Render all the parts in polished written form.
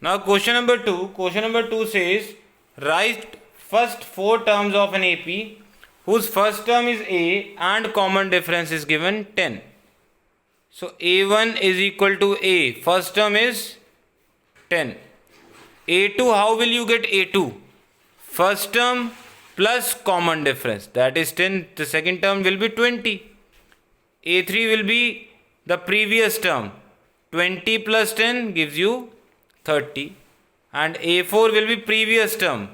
Now question number 2. Question number 2 says write first 4 terms of an AP whose first term is A and common difference is given 10. So A1 is equal to A. First term is 10. A2, how will you get A2? First term plus common difference, that is 10. The second term will be 20. A3 will be the previous term. 20 plus 10 gives you 30. And A4 will be previous term.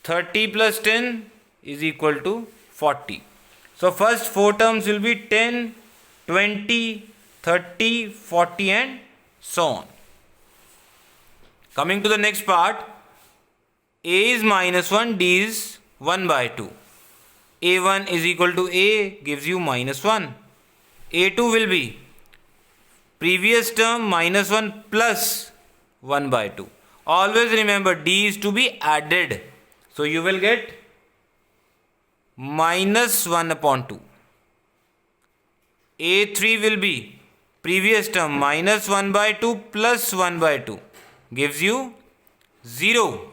30 plus 10 is equal to 40. So first 4 terms will be 10, 20, 30, 40 and so on. Coming to the next part, A is minus 1, D is 1 by 2. A1 is equal to A gives you minus 1. A2 will be previous term minus 1 plus 1 by 2. Always remember D is to be added. So you will get minus 1 upon 2. A3 will be previous term minus 1 by 2 plus 1 by 2 gives you 0.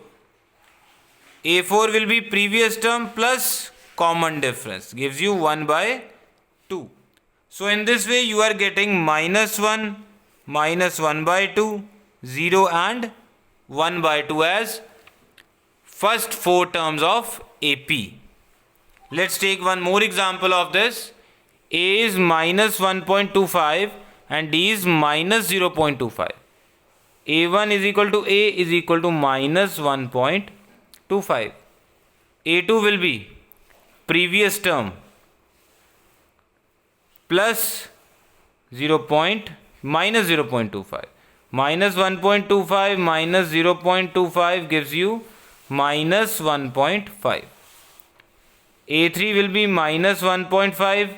A4 will be previous term plus common difference gives you 1 by 2. So in this way you are getting minus 1, minus 1 by 2, 0 and 1 by 2 as first 4 terms of AP. Let's take one more example of this. A is minus 1.25 and D is minus 0.25. A1 is equal to A is equal to minus 1.25. A2 will be previous term plus minus 0.25. Minus 1.25 minus 0.25 gives you minus 1.5. A3 will be minus 1.5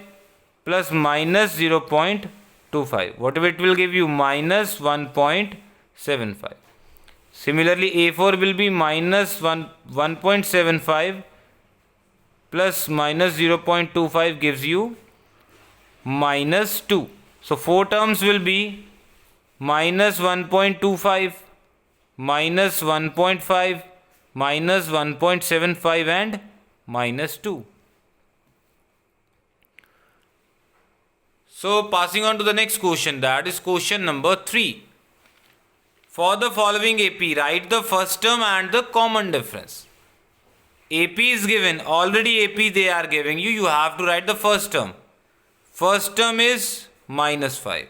plus minus 0.25. Whatever it will give you, minus 1.75. Similarly, A4 will be minus 1.75 plus minus 0.25 gives you minus 2. So 4 terms will be minus 1.25, minus 1.5, minus 1.75 and minus 2. So passing on to the next question, that is question number 3. For the following AP, write the first term and the common difference. AP is given, already AP they are giving you, you have to write the first term. First term is minus 5.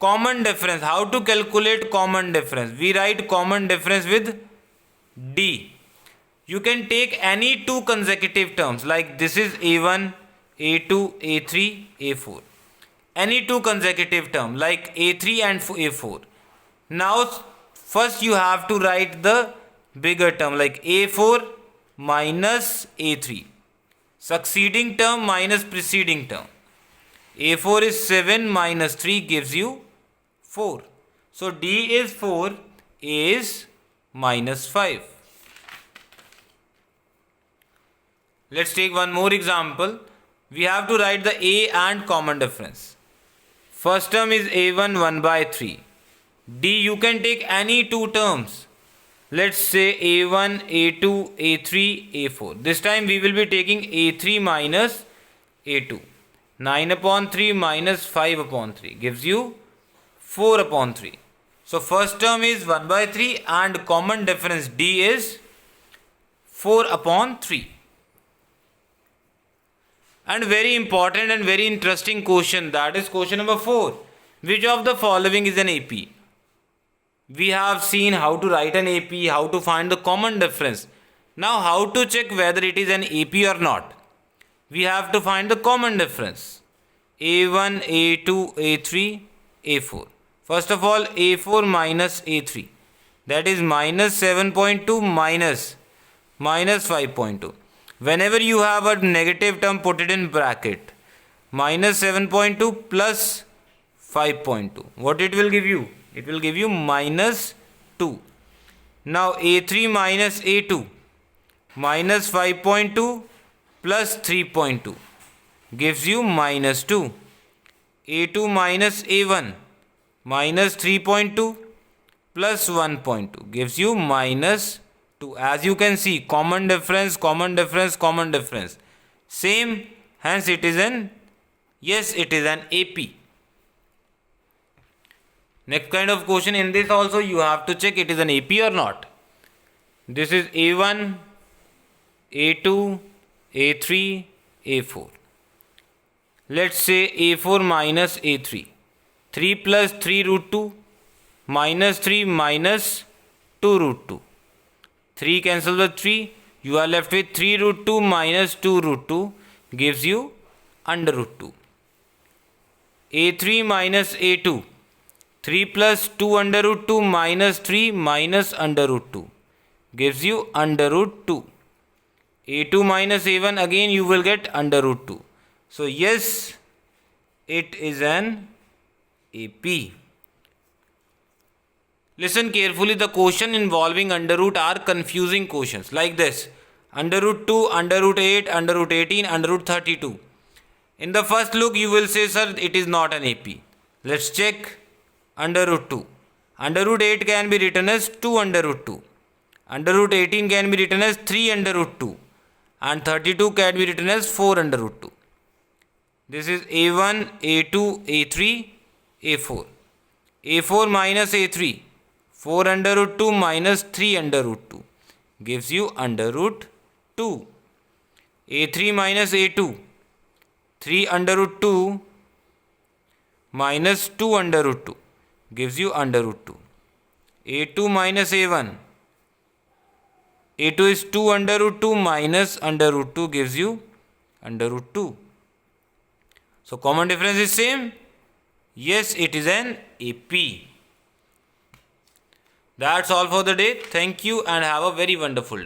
Common difference, how to calculate common difference? We write common difference with D. You can take any 2 consecutive terms, like this is A1, A2, A3, A4. Any 2 consecutive term like A3 and A4. Now first you have to write the bigger term like A4 minus A3. Succeeding term minus preceding term. A4 is 7 minus 3 gives you 4. So D is 4, A is minus 5. Let's take one more example. We have to write the A and common difference. First term is A1 1 by 3. D you can take any 2 terms. Let's say A1, A2, A3, A4. This time we will be taking A3 minus A2. 9 upon 3 minus 5 upon 3 gives you 4 upon 3. So first term is 1 by 3 and common difference D is 4 upon 3. And very important and very interesting question, that is question number 4. Which of the following is an AP? We have seen how to write an AP, how to find the common difference. Now how to check whether it is an AP or not? We have to find the common difference. A1, A2, A3, A4. First of all, A4 minus A3. That is minus 7.2 minus 5.2. Whenever you have a negative term, put it in bracket. Minus 7.2 plus 5.2. What it will give you? It will give you minus 2. Now A3 minus A2. Minus 5.2 plus 3.2 gives you minus 2. A2 minus A1 minus 3.2 plus 1.2 gives you minus 2. As you can see, common difference, common difference, common difference. Same, hence it is an, yes, it is an AP. Next kind of question, in this also you have to check it is an AP or not. This is A1, A2, A3, A4. Let's say A4 minus A3. 3 plus 3 root 2 minus 3 minus 2 root 2. 3 cancels the 3. You are left with 3 root 2 minus 2 root 2 gives you under root 2. A3 minus A2. 3 plus 2 under root 2 minus 3 minus under root 2 gives you under root 2. A2 minus A1, again you will get under root 2. So yes, it is an AP. Listen carefully, the question involving under root are confusing questions like this. Under root 2, under root 8, under root 18, under root 32. In the first look you will say, sir, it is not an AP. Let's check under root 2. Under root 8 can be written as 2 under root 2. Under root 18 can be written as 3 under root 2. And 32 can be written as 4 under root 2. This is A1, A2, A3, A4. A4 minus A3. 4 under root 2 minus 3 under root 2 gives you under root 2. A3 minus A2. 3 under root 2 minus 2 under root 2 gives you under root 2. A2 minus A1. A2 is 2 under root 2 minus under root 2 gives you under root 2. So common difference is same. Yes, it is an AP. That's all for the day. Thank you and have a very wonderful day.